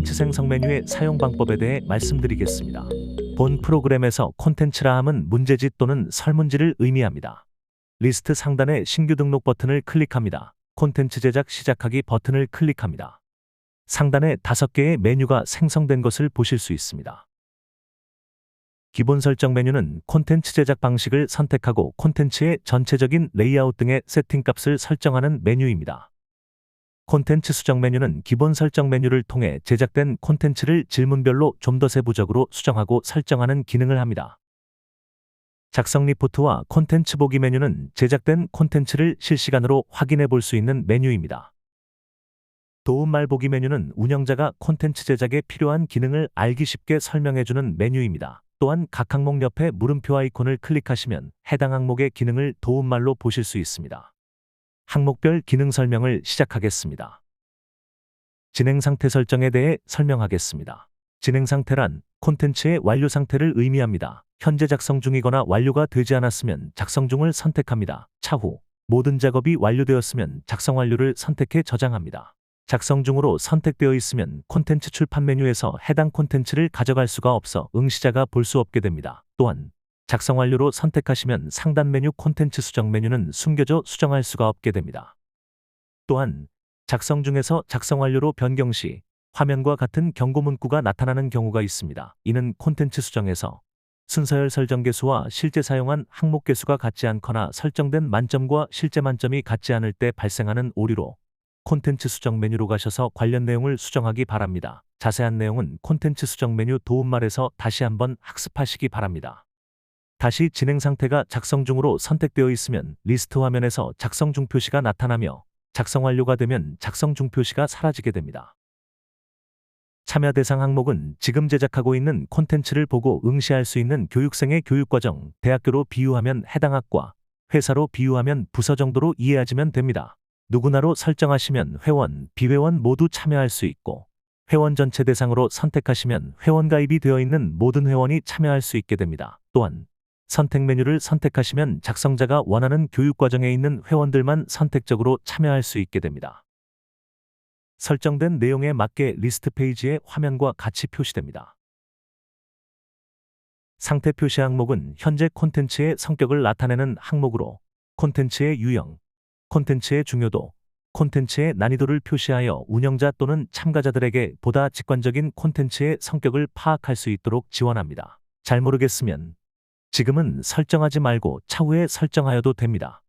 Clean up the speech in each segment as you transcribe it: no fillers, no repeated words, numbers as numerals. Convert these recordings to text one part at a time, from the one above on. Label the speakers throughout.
Speaker 1: 콘텐츠 생성 메뉴의 사용 방법에 대해 말씀드리겠습니다. 본 프로그램에서 콘텐츠라 함은 문제지 또는 설문지를 의미합니다. 리스트 상단의 신규 등록 버튼을 클릭합니다. 콘텐츠 제작 시작하기 버튼을 클릭합니다. 상단에 5개의 메뉴가 생성된 것을 보실 수 있습니다. 기본 설정 메뉴는 콘텐츠 제작 방식을 선택하고 콘텐츠의 전체적인 레이아웃 등의 세팅값을 설정하는 메뉴입니다. 콘텐츠 수정 메뉴는 기본 설정 메뉴를 통해 제작된 콘텐츠를 질문별로 좀 더 세부적으로 수정하고 설정하는 기능을 합니다. 작성 리포트와 콘텐츠 보기 메뉴는 제작된 콘텐츠를 실시간으로 확인해 볼 수 있는 메뉴입니다. 도움말 보기 메뉴는 운영자가 콘텐츠 제작에 필요한 기능을 알기 쉽게 설명해주는 메뉴입니다. 또한 각 항목 옆에 물음표 아이콘을 클릭하시면 해당 항목의 기능을 도움말로 보실 수 있습니다. 항목별 기능 설명을 시작하겠습니다. 진행 상태 설정에 대해 설명하겠습니다. 진행 상태란 콘텐츠의 완료 상태를 의미합니다. 현재 작성 중이거나 완료가 되지 않았으면 작성 중을 선택합니다. 차후 모든 작업이 완료되었으면 작성 완료를 선택해 저장합니다. 작성 중으로 선택되어 있으면 콘텐츠 출판 메뉴에서 해당 콘텐츠를 가져갈 수가 없어 응시자가 볼 수 없게 됩니다. 또한 작성 완료로 선택하시면 상단 메뉴 콘텐츠 수정 메뉴는 숨겨져 수정할 수가 없게 됩니다. 또한 작성 중에서 작성 완료로 변경 시 화면과 같은 경고 문구가 나타나는 경우가 있습니다. 이는 콘텐츠 수정에서 순서열 설정 개수와 실제 사용한 항목 개수가 같지 않거나 설정된 만점과 실제 만점이 같지 않을 때 발생하는 오류로 콘텐츠 수정 메뉴로 가셔서 관련 내용을 수정하기 바랍니다. 자세한 내용은 콘텐츠 수정 메뉴 도움말에서 다시 한번 학습하시기 바랍니다. 다시 진행 상태가 작성 중으로 선택되어 있으면 리스트 화면에서 작성 중 표시가 나타나며 작성 완료가 되면 작성 중 표시가 사라지게 됩니다. 참여 대상 항목은 지금 제작하고 있는 콘텐츠를 보고 응시할 수 있는 교육생의 교육과정, 대학교로 비유하면 해당 학과, 회사로 비유하면 부서 정도로 이해하시면 됩니다. 누구나로 설정하시면 회원, 비회원 모두 참여할 수 있고 회원 전체 대상으로 선택하시면 회원 가입이 되어 있는 모든 회원이 참여할 수 있게 됩니다. 또한 선택 메뉴를 선택하시면 작성자가 원하는 교육과정에 있는 회원들만 선택적으로 참여할 수 있게 됩니다. 설정된 내용에 맞게 리스트 페이지에 화면과 같이 표시됩니다. 상태 표시 항목은 현재 콘텐츠의 성격을 나타내는 항목으로 콘텐츠의 유형, 콘텐츠의 중요도, 콘텐츠의 난이도를 표시하여 운영자 또는 참가자들에게 보다 직관적인 콘텐츠의 성격을 파악할 수 있도록 지원합니다. 잘 모르겠으면 지금은 설정하지 말고 차후에 설정하여도 됩니다.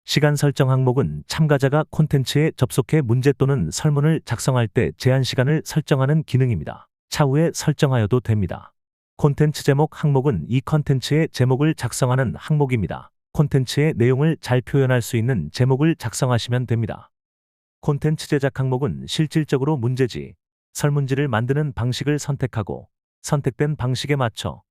Speaker 1: 시간 설정 항목은 참가자가 콘텐츠에 접속해 문제 또는 설문을 작성할 때 제한 시간을 설정하는 기능입니다. 차후에 설정하여도 됩니다. 콘텐츠 제목 항목은 이 콘텐츠의 제목을 작성하는 항목입니다. 콘텐츠의 내용을 잘 표현할 수 있는 제목을 작성하시면 됩니다. 콘텐츠 제작 항목은 실질적으로 문제지, 설문지를 만드는 방식을 선택하고 선택된 방식에 맞춰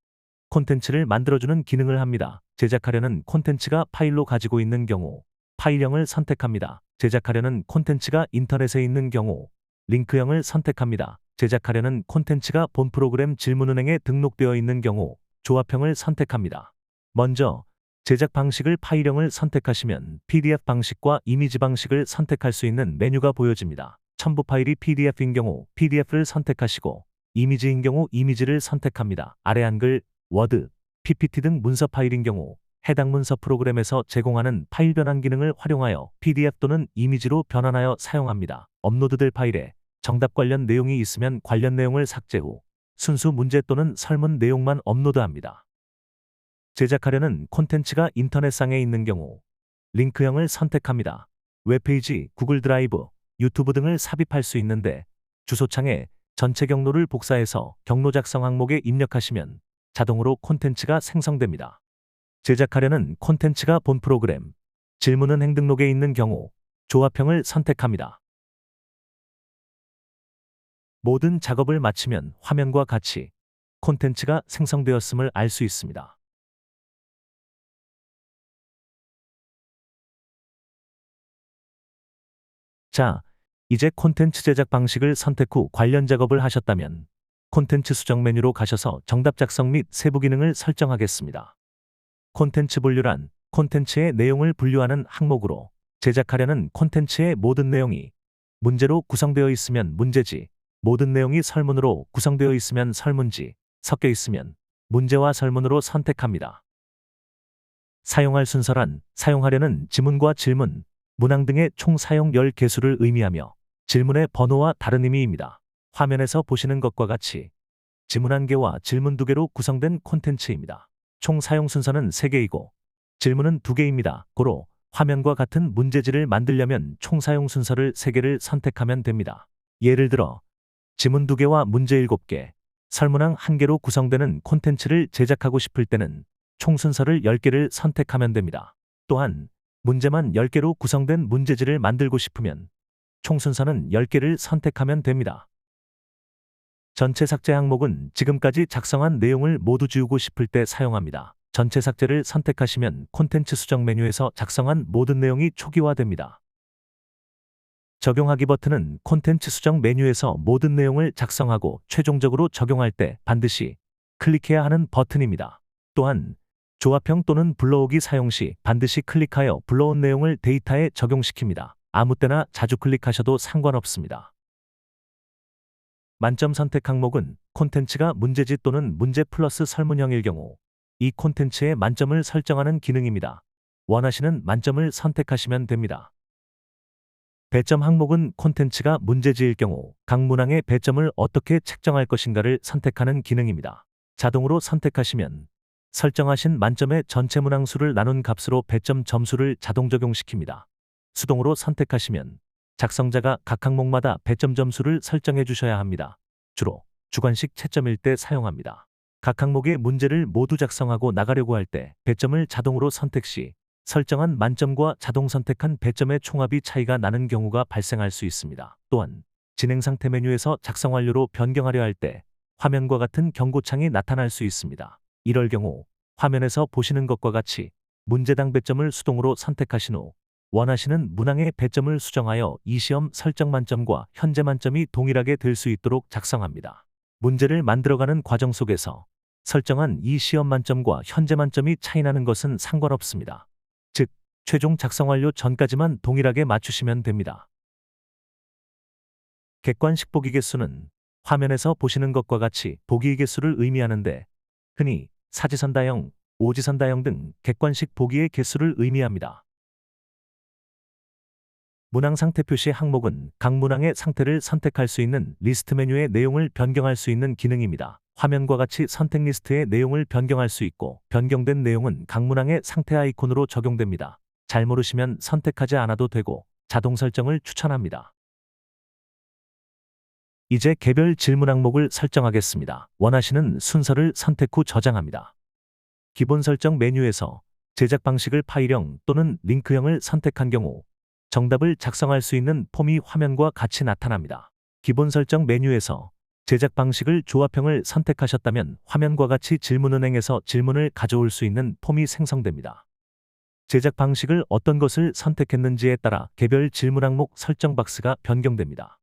Speaker 1: 콘텐츠를 만들어주는 기능을 합니다. 제작하려는 콘텐츠가 파일로 가지고 있는 경우 파일형을 선택합니다. 제작하려는 콘텐츠가 인터넷에 있는 경우 링크형을 선택합니다. 제작하려는 콘텐츠가 본 프로그램 질문은행에 등록되어 있는 경우 조합형을 선택합니다. 먼저 제작 방식을 파일형을 선택하시면 PDF 방식과 이미지 방식을 선택할 수 있는 메뉴가 보여집니다. 첨부 파일이 PDF인 경우 PDF를 선택하시고 이미지인 경우 이미지를 선택합니다. 아래 한글, 워드, PPT 등 문서 파일인 경우 해당 문서 프로그램에서 제공하는 파일 변환 기능을 활용하여 PDF 또는 이미지로 변환하여 사용합니다. 업로드될 파일에 정답 관련 내용이 있으면 관련 내용을 삭제 후 순수 문제 또는 설문 내용만 업로드합니다. 제작하려는 콘텐츠가 인터넷상에 있는 경우 링크형을 선택합니다. 웹페이지, 구글 드라이브, 유튜브 등을 삽입할 수 있는데 주소창에 전체 경로를 복사해서 경로 작성 항목에 입력하시면 자동으로 콘텐츠가 생성됩니다. 제작하려는 콘텐츠가 본 프로그램, 질문은행 등록에 있는 경우 조합형을 선택합니다. 모든 작업을 마치면 화면과 같이 콘텐츠가 생성되었음을 알 수 있습니다. 자, 이제 콘텐츠 제작 방식을 선택 후 관련 작업을 하셨다면 콘텐츠 수정 메뉴로 가셔서 정답 작성 및 세부 기능을 설정하겠습니다. 콘텐츠 분류란 콘텐츠의 내용을 분류하는 항목으로 제작하려는 콘텐츠의 모든 내용이 문제로 구성되어 있으면 문제지, 모든 내용이 설문으로 구성되어 있으면 설문지, 섞여 있으면 문제와 설문으로 선택합니다. 사용할 순서란 사용하려는 지문과 질문, 문항 등의 총 사용 열 개수를 의미하며 질문의 번호와 다른 의미입니다. 화면에서 보시는 것과 같이 지문 1개와 질문 2개로 구성된 콘텐츠입니다. 총 사용 순서는 3개이고 질문은 2개입니다. 고로 화면과 같은 문제지를 만들려면 총 사용 순서를 3개를 선택하면 됩니다. 예를 들어 지문 2개와 문제 7개, 설문항 1개로 구성되는 콘텐츠를 제작하고 싶을 때는 총 순서를 10개를 선택하면 됩니다. 또한 문제만 10개로 구성된 문제지를 만들고 싶으면 총 순서는 10개를 선택하면 됩니다. 전체 삭제 항목은 지금까지 작성한 내용을 모두 지우고 싶을 때 사용합니다. 전체 삭제를 선택하시면 콘텐츠 수정 메뉴에서 작성한 모든 내용이 초기화됩니다. 적용하기 버튼은 콘텐츠 수정 메뉴에서 모든 내용을 작성하고 최종적으로 적용할 때 반드시 클릭해야 하는 버튼입니다. 또한 조합형 또는 불러오기 사용 시 반드시 클릭하여 불러온 내용을 데이터에 적용시킵니다. 아무 때나 자주 클릭하셔도 상관없습니다. 만점 선택 항목은 콘텐츠가 문제지 또는 문제 플러스 설문형일 경우 이 콘텐츠의 만점을 설정하는 기능입니다. 원하시는 만점을 선택하시면 됩니다. 배점 항목은 콘텐츠가 문제지일 경우 각 문항의 배점을 어떻게 책정할 것인가를 선택하는 기능입니다. 자동으로 선택하시면 설정하신 만점의 전체 문항 수를 나눈 값으로 배점 점수를 자동 적용시킵니다. 수동으로 선택하시면 작성자가 각 항목마다 배점 점수를 설정해 주셔야 합니다. 주로 주관식 채점일 때 사용합니다. 각 항목의 문제를 모두 작성하고 나가려고 할 때 배점을 자동으로 선택 시 설정한 만점과 자동 선택한 배점의 총합이 차이가 나는 경우가 발생할 수 있습니다. 또한 진행 상태 메뉴에서 작성 완료로 변경하려 할 때 화면과 같은 경고창이 나타날 수 있습니다. 이럴 경우 화면에서 보시는 것과 같이 문제당 배점을 수동으로 선택하신 후 원하시는 문항의 배점을 수정하여 이 시험 설정 만점과 현재 만점이 동일하게 될 수 있도록 작성합니다. 문제를 만들어가는 과정 속에서 설정한 이 시험 만점과 현재 만점이 차이나는 것은 상관없습니다. 즉, 최종 작성 완료 전까지만 동일하게 맞추시면 됩니다. 객관식 보기 개수는 화면에서 보시는 것과 같이 보기 개수를 의미하는데 흔히 사지선다형, 오지선다형 등 객관식 보기의 개수를 의미합니다. 문항 상태 표시 항목은 각 문항의 상태를 선택할 수 있는 리스트 메뉴의 내용을 변경할 수 있는 기능입니다. 화면과 같이 선택 리스트의 내용을 변경할 수 있고 변경된 내용은 각 문항의 상태 아이콘으로 적용됩니다. 잘 모르시면 선택하지 않아도 되고 자동 설정을 추천합니다. 이제 개별 질문 항목을 설정하겠습니다. 원하시는 순서를 선택 후 저장합니다. 기본 설정 메뉴에서 제작 방식을 파일형 또는 링크형을 선택한 경우 정답을 작성할 수 있는 폼이 화면과 같이 나타납니다. 기본 설정 메뉴에서 제작 방식을 조합형을 선택하셨다면 화면과 같이 질문은행에서 질문을 가져올 수 있는 폼이 생성됩니다. 제작 방식을 어떤 것을 선택했는지에 따라 개별 질문 항목 설정 박스가 변경됩니다.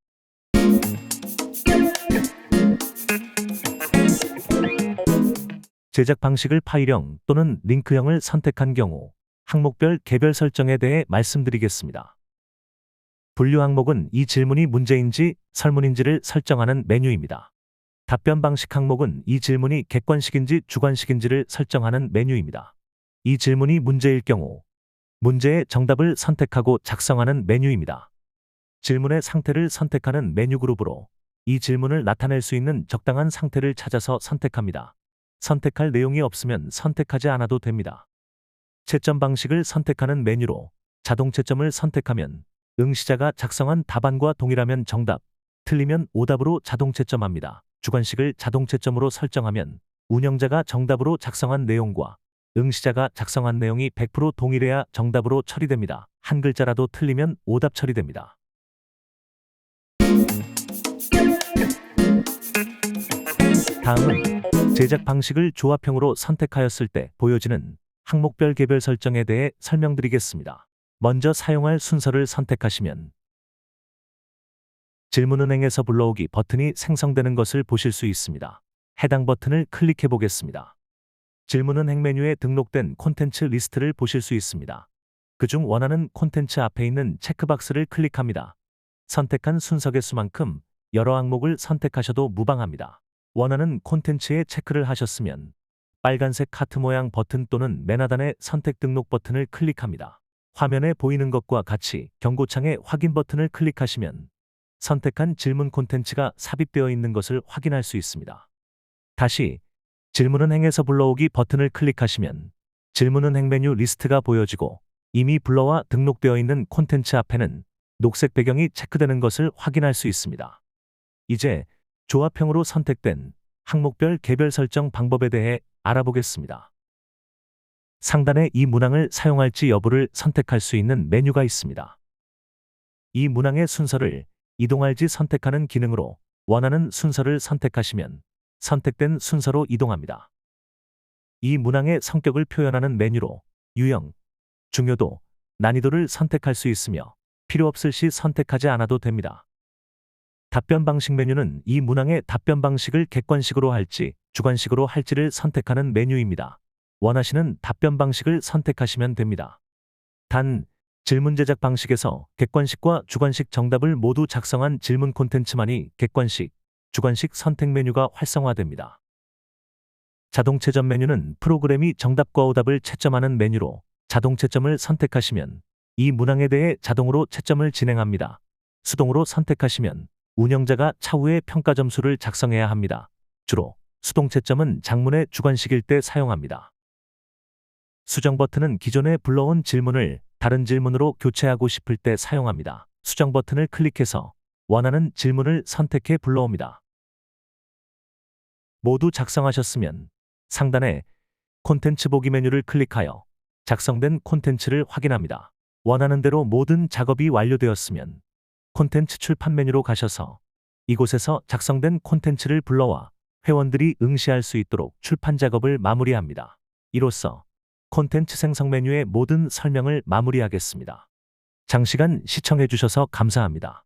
Speaker 1: 제작 방식을 파일형 또는 링크형을 선택한 경우 항목별 개별 설정에 대해 말씀드리겠습니다. 분류 항목은 이 질문이 문제인지 설문인지를 설정하는 메뉴입니다. 답변 방식 항목은 이 질문이 객관식인지 주관식인지를 설정하는 메뉴입니다. 이 질문이 문제일 경우 문제의 정답을 선택하고 작성하는 메뉴입니다. 질문의 상태를 선택하는 메뉴 그룹으로 이 질문을 나타낼 수 있는 적당한 상태를 찾아서 선택합니다. 선택할 내용이 없으면 선택하지 않아도 됩니다. 채점 방식을 선택하는 메뉴로 자동 채점을 선택하면 응시자가 작성한 답안과 동일하면 정답, 틀리면 오답으로 자동 채점합니다. 주관식을 자동 채점으로 설정하면 운영자가 정답으로 작성한 내용과 응시자가 작성한 내용이 100% 동일해야 정답으로 처리됩니다. 한 글자라도 틀리면 오답 처리됩니다. 다음은 제작 방식을 조합형으로 선택하였을 때 보여지는 항목별 개별 설정에 대해 설명드리겠습니다. 먼저 사용할 순서를 선택하시면 질문은행에서 불러오기 버튼이 생성되는 것을 보실 수 있습니다. 해당 버튼을 클릭해 보겠습니다. 질문은행 메뉴에 등록된 콘텐츠 리스트를 보실 수 있습니다. 그중 원하는 콘텐츠 앞에 있는 체크박스를 클릭합니다. 선택한 순서 개수만큼 여러 항목을 선택하셔도 무방합니다. 원하는 콘텐츠에 체크를 하셨으면 빨간색 하트 모양 버튼 또는 맨 하단의 선택 등록 버튼을 클릭합니다. 화면에 보이는 것과 같이 경고창의 확인 버튼을 클릭하시면 선택한 질문 콘텐츠가 삽입되어 있는 것을 확인할 수 있습니다. 다시 질문은행에서 불러오기 버튼을 클릭하시면 질문은행 메뉴 리스트가 보여지고 이미 불러와 등록되어 있는 콘텐츠 앞에는 녹색 배경이 체크되는 것을 확인할 수 있습니다. 이제 조합형으로 선택된 항목별 개별 설정 방법에 대해 알아보겠습니다. 상단에 이 문항을 사용할지 여부를 선택할 수 있는 메뉴가 있습니다. 이 문항의 순서를 이동할지 선택하는 기능으로 원하는 순서를 선택하시면 선택된 순서로 이동합니다. 이 문항의 성격을 표현하는 메뉴로 유형, 중요도, 난이도를 선택할 수 있으며 필요 없을 시 선택하지 않아도 됩니다. 답변 방식 메뉴는 이 문항의 답변 방식을 객관식으로 할지 주관식으로 할지를 선택하는 메뉴입니다. 원하시는 답변 방식을 선택하시면 됩니다. 단, 질문 제작 방식에서 객관식과 주관식 정답을 모두 작성한 질문 콘텐츠만이 객관식, 주관식 선택 메뉴가 활성화됩니다. 자동 채점 메뉴는 프로그램이 정답과 오답을 채점하는 메뉴로 자동 채점을 선택하시면 이 문항에 대해 자동으로 채점을 진행합니다. 수동으로 선택하시면 운영자가 차후에 평가 점수를 작성해야 합니다. 주로 수동 채점은 작문의 주관식일 때 사용합니다. 수정 버튼은 기존에 불러온 질문을 다른 질문으로 교체하고 싶을 때 사용합니다. 수정 버튼을 클릭해서 원하는 질문을 선택해 불러옵니다. 모두 작성하셨으면 상단에 콘텐츠 보기 메뉴를 클릭하여 작성된 콘텐츠를 확인합니다. 원하는 대로 모든 작업이 완료되었으면 콘텐츠 출판 메뉴로 가셔서 이곳에서 작성된 콘텐츠를 불러와 회원들이 응시할 수 있도록 출판 작업을 마무리합니다. 이로써 콘텐츠 생성 메뉴의 모든 설명을 마무리하겠습니다. 장시간 시청해 주셔서 감사합니다.